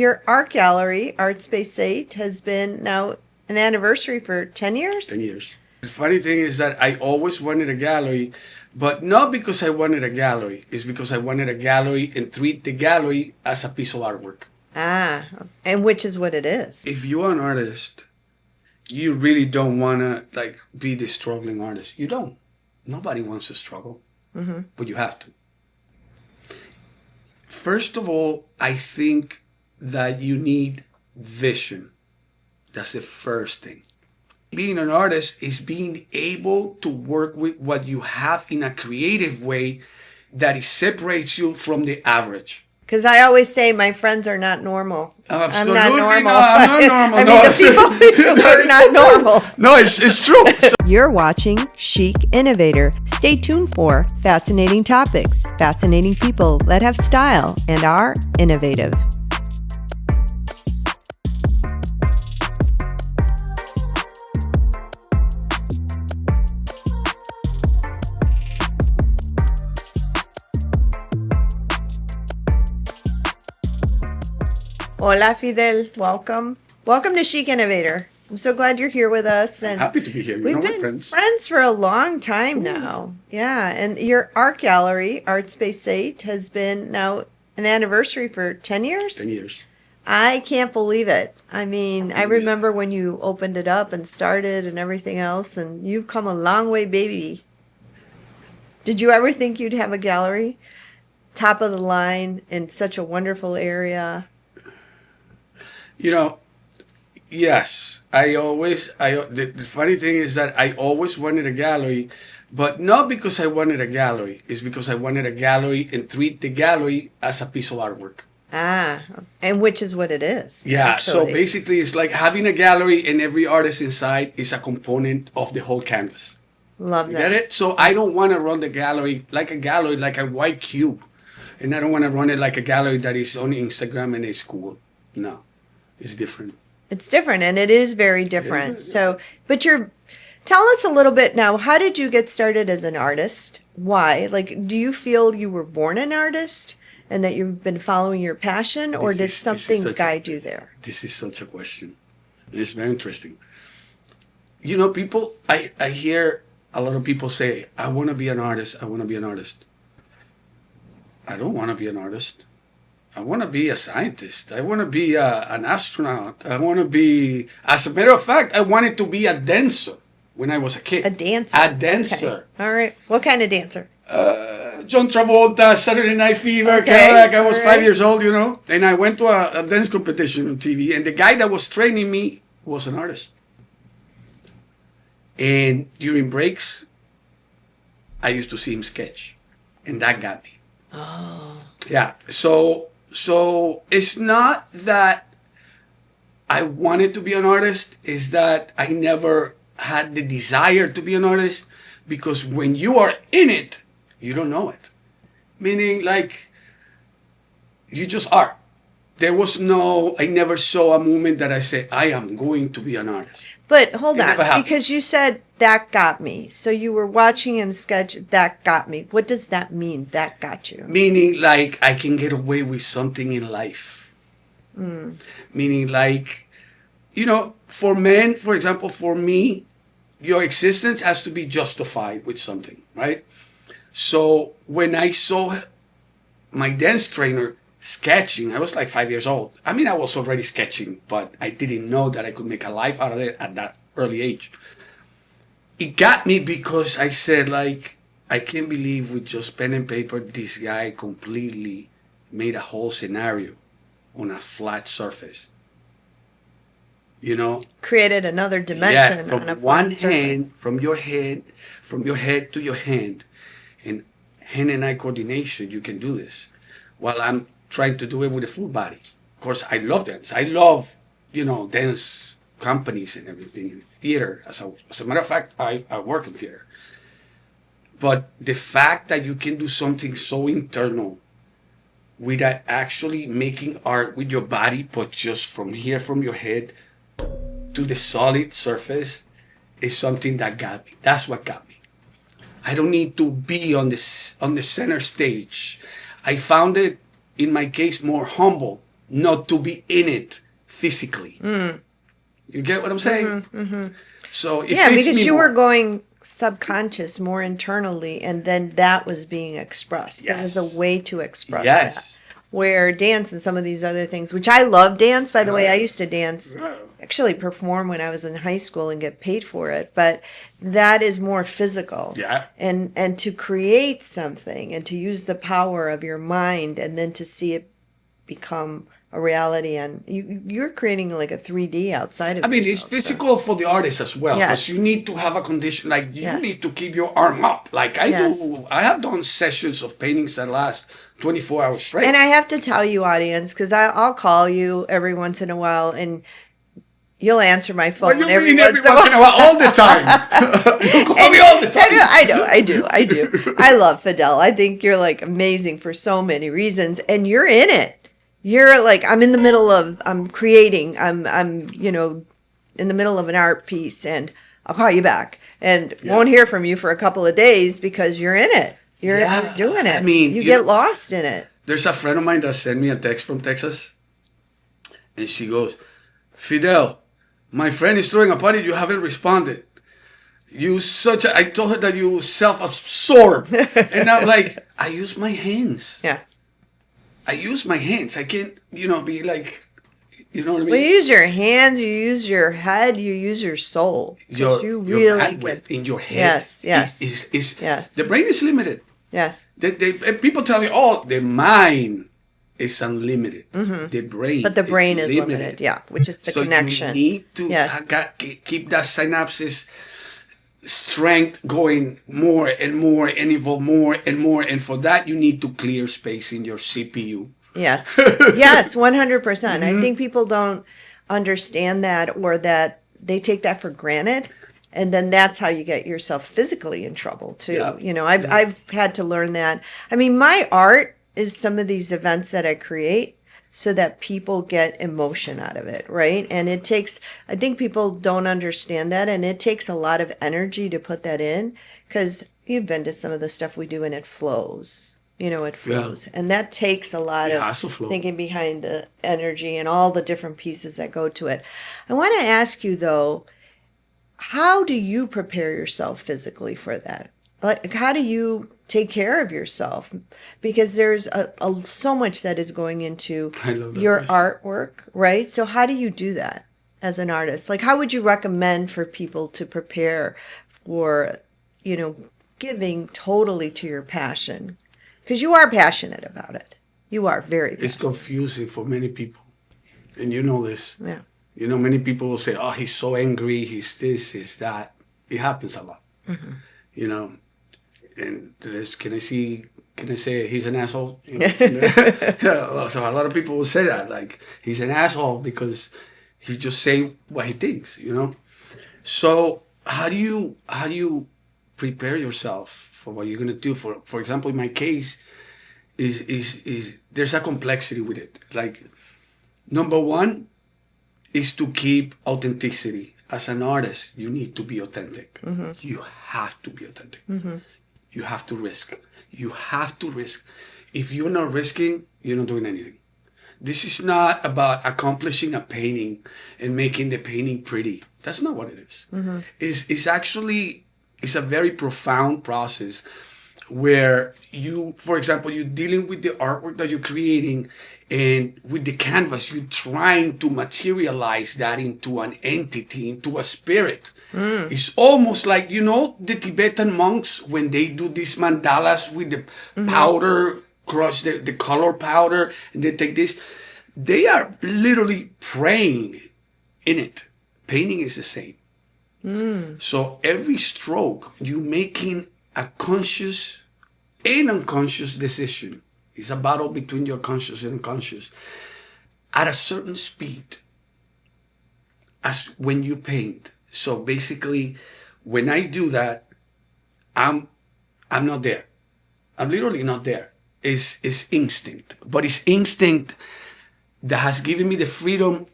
Your art gallery, Art Space 8, has been now an anniversary for 10 years? 10 years. The funny thing is that I always wanted a gallery, but not because I wanted a gallery. It's because I wanted a gallery and treat the gallery as a piece of artwork. Ah, and which is what it is. If you're an artist, you really don't want to be the struggling artist. You don't. Nobody wants to struggle, but you have to. First of all, I think that you need vision. That's the first thing. Being an artist is being able to work with what you have in a creative way that it separates you from the average. Because I always say my friends are not normal. Absolutely. I'm not normal. No, I'm not normal. I mean, the people are not normal. No, it's true. You're watching Chic Innovator. Stay tuned for fascinating topics, fascinating people that have style and are innovative. Hola, Fidel. Welcome. Welcome to Chic Innovator. I'm so glad you're here with us. And I'm happy to be here. We've been friends for a long time now. Yeah, and your art gallery, Art Space 8, has been now an anniversary for 10 years? 10 years. I can't believe it. I mean, I remember when you opened it up and started and everything else, and you've come a long way, baby. Did you ever think you'd have a gallery? Top of the line in such a wonderful area? Yes. The funny thing is that I always wanted a gallery, but not because I wanted a gallery. It's because I wanted a gallery and treat the gallery as a piece of artwork. Ah, and which is what it is. Yeah, actually. So basically it's like having a gallery and every artist inside is a component of the whole canvas. Love that. Get it? So I don't want to run the gallery, like a white cube. And I don't want to run it like a gallery that is on Instagram and it's cool. No, it's different. It's different, and it is very different. So, but tell us a little bit now, how did you get started as an artist? Why? Do you feel you were born an artist and that you've been following your passion, or did something guide you there? This is such a question. It's very interesting. People, I hear a lot of people say, I want to be an artist. I want to be an artist. I don't want to be an artist. I want to be a scientist. I want to be an astronaut. I want to be, as a matter of fact, I wanted to be a dancer when I was a kid. A dancer? A dancer. Okay. All right. What kind of dancer? John Travolta, Saturday Night Fever, Okay. kind of like I was 5 years old, And I went to a dance competition on TV, and the guy that was training me was an artist. And during breaks, I used to see him sketch, and that got me. Oh. Yeah. So it's not that I wanted to be an artist, it's that I never had the desire to be an artist, because when you are in it, you don't know it. Meaning, you just are. I never saw a moment that I said, I am going to be an artist. But hold It never on, happened. because you said that got me. So you were watching him sketch, that got me. What does that mean, that got you? Meaning, I can get away with something in life. Meaning, for men, for example, for me, your existence has to be justified with something, right? So when I saw my dance trainer sketching, I was 5 years old. I mean, I was already sketching, but I didn't know that I could make a life out of it at that early age. It got me because I said, I can't believe with just pen and paper, this guy completely made a whole scenario on a flat surface. Created another dimension on a one flat hand, surface. from your head to your hand, and hand and eye coordination, you can do this. While I'm trying to do it with a full body. Of course, I love dance. I love, dance companies and everything, theater. As a matter of fact, I work in theater. But the fact that you can do something so internal without actually making art with your body, but just from here, from your head to the solid surface, is something that got me. That's what got me. I don't need to be on the center stage. I found it, in my case, more humble not to be in it physically. You get what I'm saying? So it Yeah, fits because me you more. were going subconscious more internally, and then that was being expressed. There was a Yes. way to express Yes. that. Where dance and some of these other things, which I love dance, by the way, I used to dance, actually perform when I was in high school and get paid for it, but that is more physical. Yeah. And to create something and to use the power of your mind and then to see it become a reality, and you're creating like a 3D outside of I mean, it's yourself, so- physical for the artist as well, because Yes. you need to have a condition, like you Yes. need to keep your arm up. Like I Yes. do, I have done sessions of paintings that last 24 hours straight. And I have to tell you, audience, because I'll call you every once in a while, and you'll answer my phone What do you every mean once every once in a while? All the time. You call me all the time. I do. I love Fidel. I think you're like amazing for so many reasons, and you're in it. You're like, I'm creating, in the middle of an art piece, and I'll call you back, and won't hear from you for a couple of days because you're in it. You're Yeah. doing it. I mean, you you get know- lost in it. There's a friend of mine that sent me a text from Texas, and she goes, Fidel, my friend is throwing a party. You haven't responded. I told her that you self-absorbed. And I'm like, I use my hands. Yeah. I use my hands. I can't, be like, you know what I mean? Well, you use your hands, you use your head, you use your soul. 'Cause you your really bandwidth get, in your head. Yes. Is the brain is limited. yes. People tell you, oh, the mind is unlimited. The brain, Mm-hmm. But the brain is limited, yeah, which is the so connection. you need to Yes. keep that synapses strength going more and more and evolve more and more. And for that, you need to clear space in your CPU. Yes. Yes, 100%. Mm-hmm. I think people don't understand that, or that they take that for granted. And then that's how you get yourself physically in trouble too. Yeah. I've had to learn that. I mean, my art is some of these events that I create so that people get emotion out of it, right? And I think people don't understand that, and it takes a lot of energy to put that in, because you've been to some of the stuff we do and it flows. It flows. And that takes a lot It has to of flow. thinking behind the energy and all the different pieces that go to it. I want to ask you though, how do you prepare yourself physically for that? Like, how do you take care of yourself? Because there's so much that is going into I love that your question. artwork, right? So how do you do that as an artist? Like, how would you recommend for people to prepare for, giving totally to your passion? Because you are passionate about it. You are very It's passionate. confusing for many people. And you know this. Yeah. Many people will say, oh, he's so angry, he's this, he's that. It happens a lot. And can I say he's an asshole? Yeah, so a lot of people will say that, like, he's an asshole because he just say what he thinks, So how do you prepare yourself for what you're gonna do? For example, in my case, is there's a complexity with it. Like, number one is to keep authenticity. As an artist, you need to be authentic. You have to be authentic. You have to risk. You have to risk. If you're not risking, you're not doing anything. This is not about accomplishing a painting and making the painting pretty. That's not what it is. It's a very profound process where for example, you're dealing with the artwork that you're creating, and with the canvas, you're trying to materialize that into an entity, into a spirit. It's almost like, the Tibetan monks, when they do these mandalas with the powder, crush the color powder, and they take this, they are literally praying in it. Painting is the same. So every stroke, you're making a conscious and unconscious decision. It's a battle between your conscious and unconscious. At a certain speed, as when you paint. So basically, when I do that, I'm not there. I'm literally not there. It's instinct. But it's instinct that has given me the freedom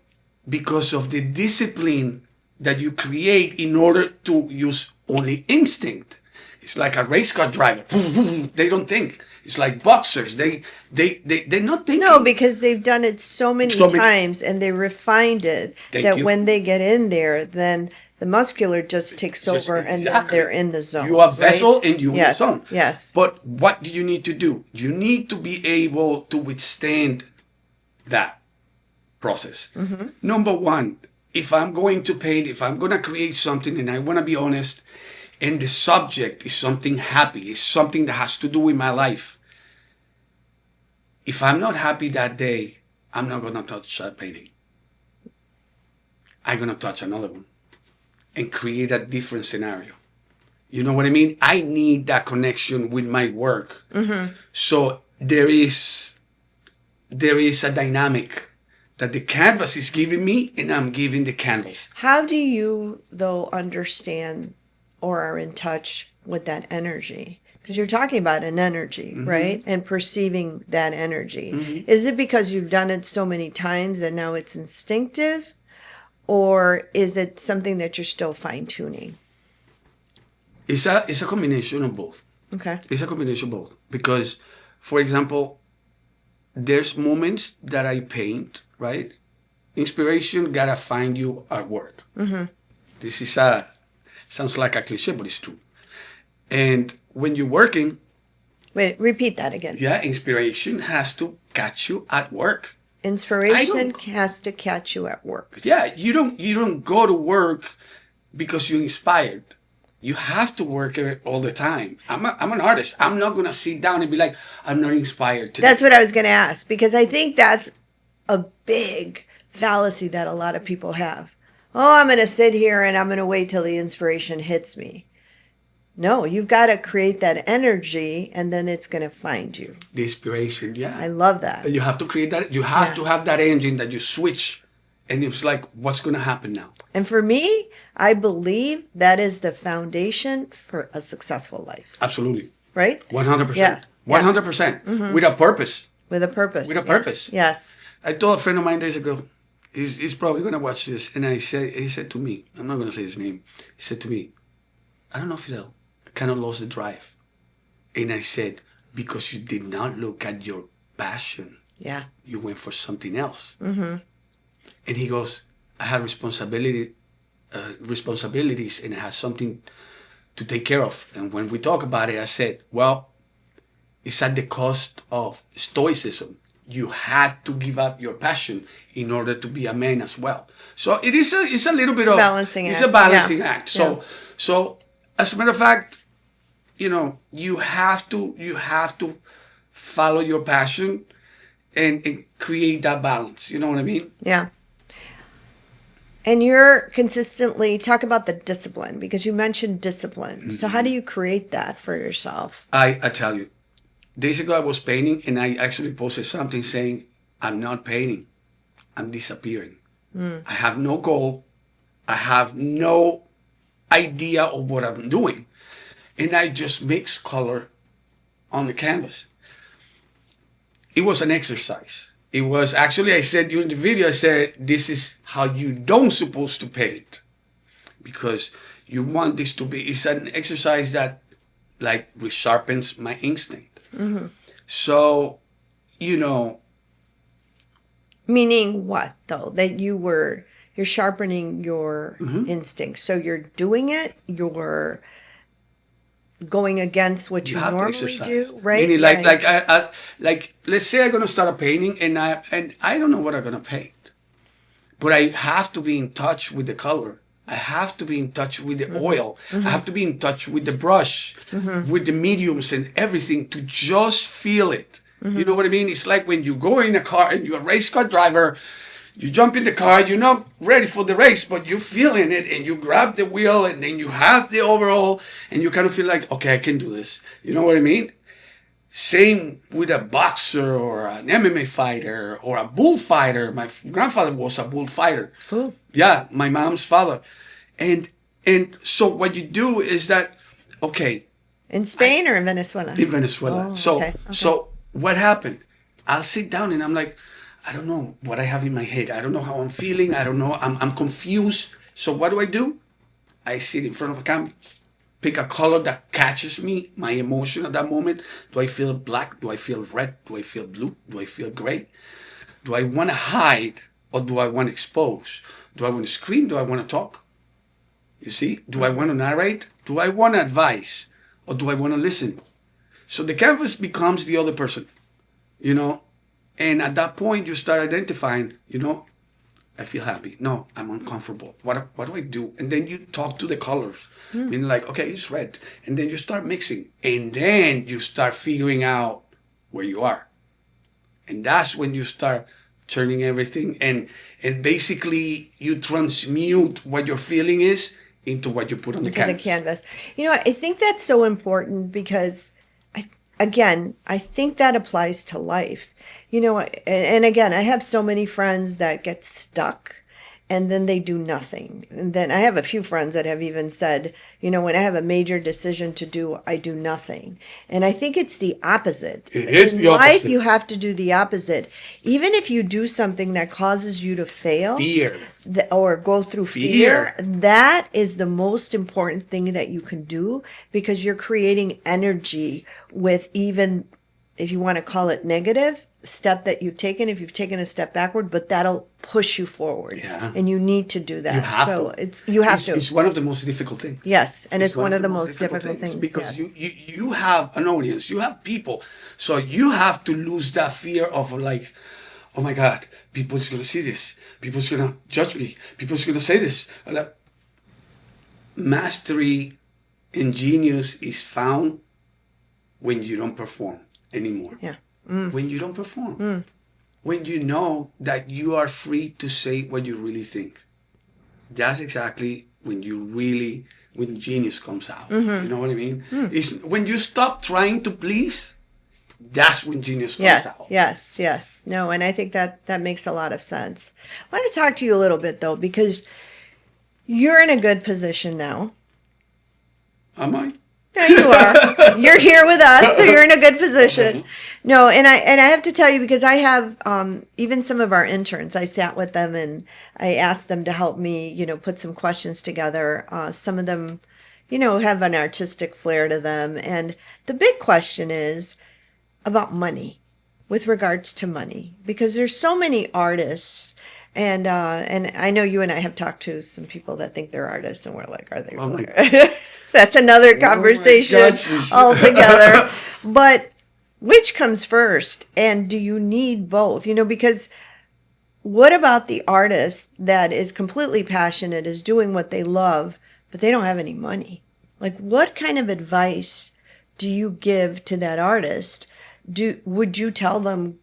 because of the discipline that you create in order to use only instinct. It's like a race car driver. They don't think. It's like boxers. They're not thinking. No, because they've done it so many So many- times and they refined it Thank that you. when they get in there, then the muscular just takes Just over and then exactly. they're in the zone. You are vessel right? and you in the Yes, zone. yes. But what do you need to do? You need to be able to withstand that process. Mm-hmm. Number one, if I'm going to paint, if I'm going to create something and I want to be honest, and the subject is something happy, it's something that has to do with my life. If I'm not happy that day, I'm not going to touch that painting. I'm going to touch another one and create a different scenario. You know what I mean? I need that connection with my work. Mm-hmm. So there is a dynamic that the canvas is giving me and I'm giving the canvas. How do you, though, understand or are in touch with that energy? Because you're talking about an energy, right? And perceiving that energy. Is it because you've done it so many times and now it's instinctive? Or is it something that you're still fine-tuning? It's a combination of both. Okay. It's a combination of both. Because, for example, there's moments that I paint, right? Inspiration gotta find you at work. This is sounds like a cliche, but it's true. And when you're working, Wait, repeat that again. yeah, inspiration has to catch you at work. Inspiration has to catch you at work. Yeah, you don't go to work because you're inspired. You have to work it all the time. I'm an artist. I'm not gonna sit down and be like, I'm not inspired today. That's what I was going to ask, because I think that's a big fallacy that a lot of people have. Oh, I'm going to sit here and I'm going to wait till the inspiration hits me. No, you've got to create that energy and then it's going to find you. The inspiration, yeah. I love that. You have to create that. You have Yeah. to have that engine that you switch, and it's like, what's gonna happen now? And for me, I believe that is the foundation for a successful life, Absolutely, right? 100%, Yeah. 100%, with a purpose. With a purpose. With a Yes. purpose. Yes. I told a friend of mine days ago, he's probably gonna watch this, and he said to me, I'm not gonna say his name. He said to me, I don't know, Fidel, I kind of lost the drive, and I said, because you did not look at your passion, Yeah. you went for something else. And he goes, I have responsibilities, and I have something to take care of. And when we talk about it, I said, well, it's at the cost of stoicism. You had to give up your passion in order to be a man as well. So it's a little bit of balancing it's act. a balancing Yeah. act. So as a matter of fact, you have to follow your passion and create that balance. You know what I mean? Yeah. And you're consistently talk about the discipline, because you mentioned discipline. So how do you create that for yourself? I tell you, days ago I was painting and I actually posted something saying, I'm not painting, I'm disappearing. I have no goal. I have no idea of what I'm doing. And I just mix color on the canvas. It was an exercise. It was actually, I said during the video, I said, this is how you don't supposed to paint. Because you want this to be, it's an exercise that like resharpens my instinct. So, Meaning what, though? That you're sharpening your instincts. So you're doing it, you're going against what you have to normally exercise. do, right? Meaning Yeah. like let's say I'm gonna start a painting and I don't know what I'm gonna paint, but I have to be in touch with the color. I have to be in touch with the oil. I have to be in touch with the brush, with the mediums and everything to just feel it. You know what I mean? It's like when you go in a car and you're a race car driver, you jump in the car, you're not ready for the race, but you're feeling it and you grab the wheel and then you have the overall and you kind of feel like, okay, I can do this. You know what I mean? Same with a boxer or an MMA fighter or a bullfighter. My grandfather was a bullfighter. Cool. Yeah, my mom's father. And so what you do is that, okay, In Spain or in Venezuela? in Venezuela. Oh, So okay. so what happened? I'll sit down and I'm like, I don't know what I have in my head. I don't know how I'm feeling. I don't know. I'm confused. So what do? I sit in front of a camera, pick a color that catches me, my emotion at that moment. Do I feel black? Do I feel red? Do I feel blue? Do I feel gray? Do I want to hide or do I want to expose? Do I want to scream? Do I want to talk? You see? Do I want to narrate? Do I want to advise? Or do I want to listen? So the canvas becomes the other person, you know? And at that point, you start identifying, you know, I feel happy. No, I'm uncomfortable. What do I do? And then you talk to the colors. Meaning like, okay, it's red. And then you start mixing. And then you start figuring out where you are. And that's when you start turning everything. And basically, you transmute what your feeling is into what you put on the into canvas. the canvas. You know, I think that's so important because, I think that applies to life. You know, and again, I have so many friends that get stuck and then they do nothing. And then I have a few friends that have even said, you know, when I have a major decision to do, I do nothing. And I think it's the opposite. It is In the opposite. life, you have to do the opposite. Even if you do something that causes you to fail, Fear. or go through fear, that is the most important thing that you can do because you're creating energy with, even if you want to call it negative step that you've taken, if you've taken a step backward, but that'll push you forward. Yeah. And you need to do that. You have so to. You have to. It's one of the most difficult things. Yes, and it's one of the most difficult things. Because yes. you have an audience, you have people. So you have to lose that fear of like, oh my God, people's going to see this. People's going to judge me. People's going to say this. Like, mastery and genius is found when you don't perform anymore. Yeah. When you don't perform. When you know that you are free to say what you really think. That's exactly when genius comes out. You know what I mean? It's when you stop trying to please, that's when genius comes out. Yes. No, and I think that makes a lot of sense. I want to talk to you a little bit though, because you're in a good position now. Am I? Yeah, you are. You're here with us, so you're in a good position. No, and I have to tell you, because I have even some of our interns, I sat with them and I asked them to help me, you know, put some questions together. Some of them, you know, have an artistic flair to them. And the big question is about money, with regards to money, because there's so many artists. And I know you and I have talked to some people that think they're artists, and we're like, are they? Oh That's another conversation altogether. But which comes first? And do you need both? You know, because what about the artist that is completely passionate, is doing what they love, but they don't have any money? Like, what kind of advice do you give to that artist? Would you tell them,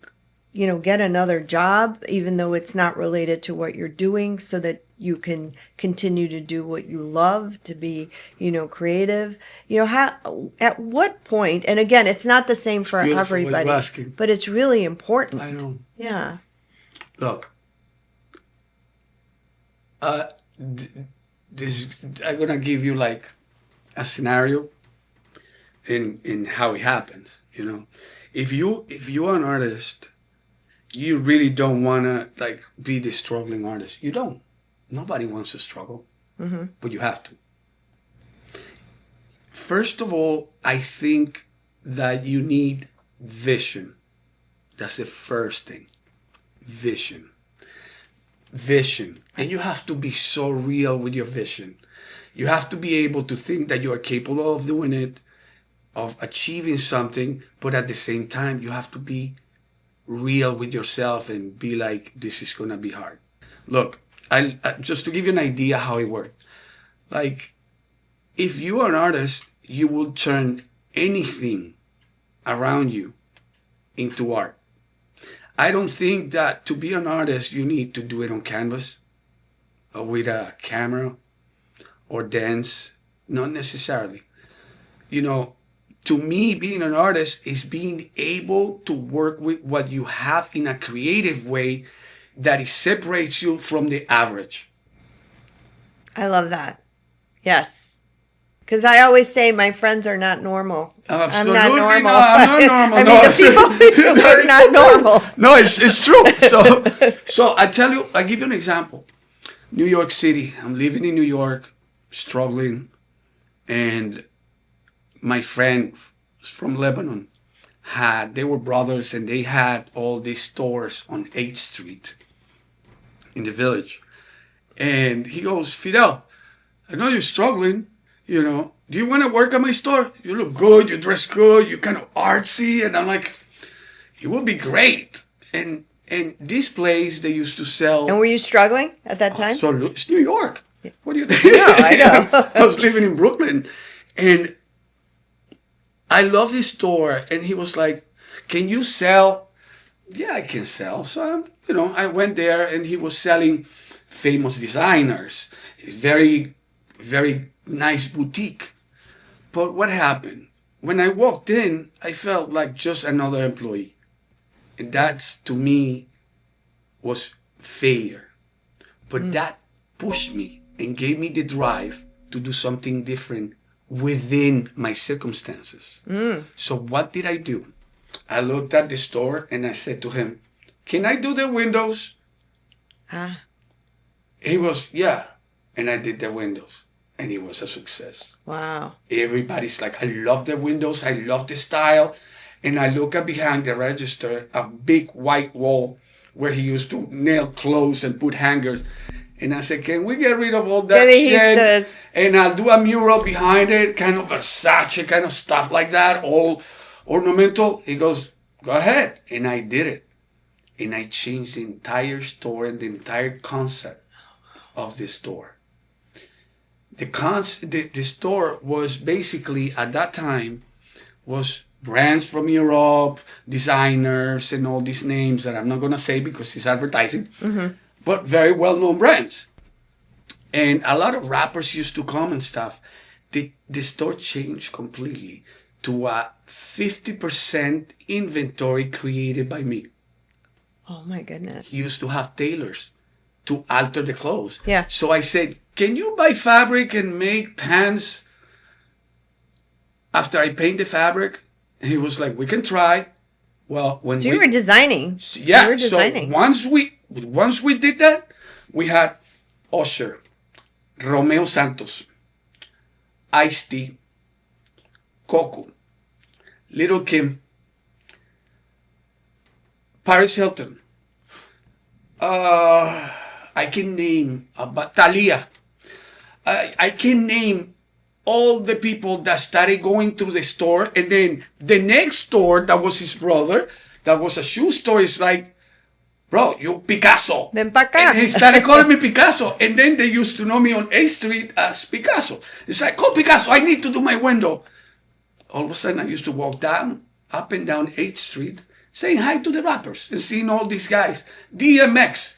you know, get another job, even though it's not related to what you're doing, so that you can continue to do what you love, to be, you know, creative? You know, at what point, and again, it's not the same for everybody, but it's really important. I know. Yeah. Look, this I'm gonna give you like a scenario in how it happens. You know, if you are an artist, you really don't want to like be the struggling artist. You don't. Nobody wants to struggle, but you have to. First of all, I think that you need vision. That's the first thing. Vision. And you have to be so real with your vision. You have to be able to think that you are capable of doing it, of achieving something, but at the same time, you have to be real with yourself and be like, this is gonna be hard. Look, I just to give you an idea how it works. Like, if you are an artist, you will turn anything around you into art. I don't think that to be an artist, you need to do it on canvas or with a camera or dance. Not necessarily. You know, to me, being an artist is being able to work with what you have in a creative way that it separates you from the average. I love that. Yes. Because I always say my friends are not normal. Absolutely I'm not normal. not. I'm not normal. I mean, the people are not normal. No, it's true. So I give you an example. New York City. I'm living in New York, struggling, and my friend from Lebanon they were brothers, and they had all these stores on 8th Street in the village. And he goes, Fidel, I know you're struggling, do you want to work at my store? You look good, you dress good, you're kind of artsy. And I'm like, it would be great. And this place, they used to sell. And were you struggling at that time? So it's New York. What do you think? No, I know. I was living in Brooklyn. And I love his store. And he was like, can you sell? Yeah, I can sell. So, I went there, and he was selling famous designers. Very, very nice boutique. But what happened? When I walked in, I felt like just another employee. And that, to me, was failure. But that pushed me and gave me the drive to do something different within my circumstances. So what did I do? I looked at the store and I said to him, can I do the windows? He was, yeah. And I did the windows. And it was a success. Wow. Everybody's like, I love the windows. I love the style. And I look at behind the register, a big white wall where he used to nail clothes and put hangers. And I said, can we get rid of all that shit? And I'll do a mural behind it, kind of Versace, kind of stuff like that, all ornamental. He goes, go ahead. And I did it. And I changed the entire store and the entire concept of the store. The store was basically, at that time, was brands from Europe, designers, and all these names that I'm not going to say because it's advertising, but very well-known brands. And a lot of rappers used to come and stuff. The store changed completely to a 50% inventory created by me. Oh, my goodness. Used to have tailors to alter the clothes. Yeah. So I said, can you buy fabric and make pants after I paint the fabric? And he was like, we can try. Well, So you were designing. Yeah. You were designing. So once we did that, we had Usher, Romeo Santos, Ice-T, Coco, Little Kim, Paris Hilton. I can name Thalia. I can name all the people that started going through the store. And then the next store, that was his brother, that was a shoe store, is like, bro, you Picasso. Ven pa' acá. And he started calling me Picasso. And then they used to know me on 8th Street as Picasso. It's like, call Picasso, I need to do my window. All of a sudden, I used to walk up and down 8th Street, saying hi to the rappers and seeing all these guys. DMX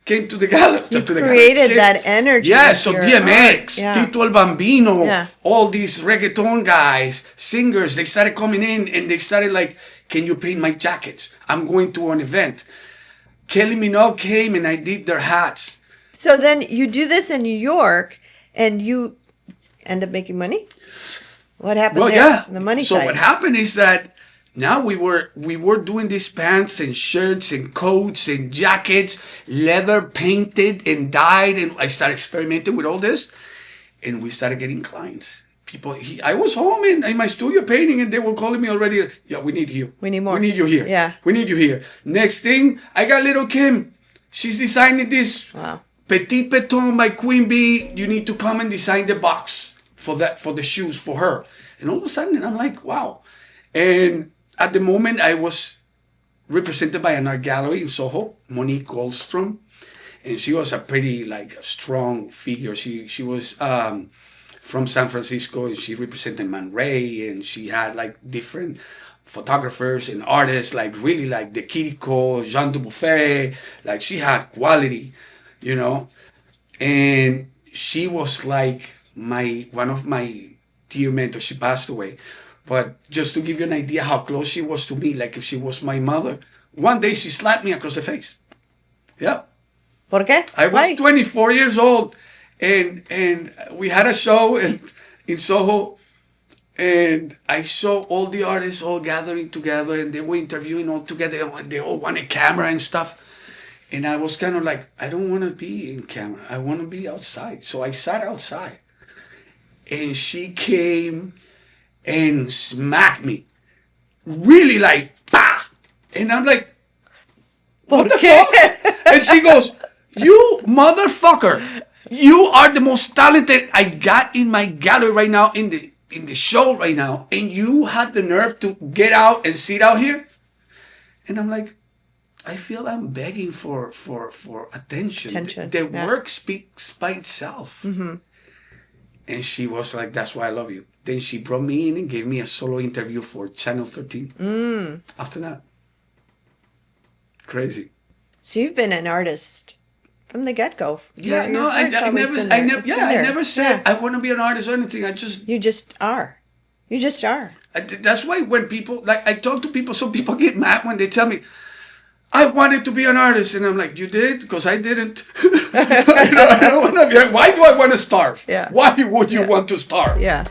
came to the gallery. You created that energy. Yeah, so DMX, Yeah. Tito el Bambino, Yeah. all these reggaeton guys, singers, they started coming in and they started like, can you paint my jackets? I'm going to an event. Kelly Minogue came and I did their hats. So then you do this in New York and you end up making money? What happened Well, there? yeah. The money so side. what happened is that now we were doing these pants and shirts and coats and jackets, leather painted and dyed, and I started experimenting with all this, and we started getting clients. People, I was home in my studio painting, and they were calling me already. Yeah, we need you. We need more. We need you here. Yeah. We need you here. Next thing, I got little Kim. She's designing this. Wow. Petit Peton by Queen Bee. You need to come and design the box for the shoes for her. And all of a sudden, I'm like, wow. And at the moment, I was represented by an art gallery in Soho, Monique Goldstrom, and she was a pretty strong figure. She was from San Francisco, and she represented Man Ray, and she had different photographers and artists, really the Kiriko, Jean Dubuffet. She had quality, and she was one of my dear mentors. She passed away. But just to give you an idea how close she was to me, if she was my mother, one day she slapped me across the face. Yeah. ¿Por qué? I was Why? 24 years old, and we had a show in Soho, and I saw all the artists all gathering together, and they were interviewing all together. They all wanted camera and stuff. And I was kind of like, I don't want to be in camera. I want to be outside. So I sat outside. And she came and smacked me. Really like, bah! And I'm like, what the fuck? And she goes, you motherfucker, you are the most talented I got in my gallery right now, in the show right now, and you had the nerve to get out and sit out here? And I'm like, I feel I'm begging for attention. The work speaks by itself. Mm-hmm. And she was like, that's why I love you. Then she brought me in and gave me a solo interview for Channel 13. After that. Crazy. So you've been an artist from the get-go. Yeah, no, I never said I want to be an artist or anything. You just are. You just are. That's why when people, like, I talk to people, some people get mad when they tell me, I wanted to be an artist. And I'm like, you did? Because I didn't. I don't want to be. Why do I want to starve? Yeah. Why would you want to starve? Yeah.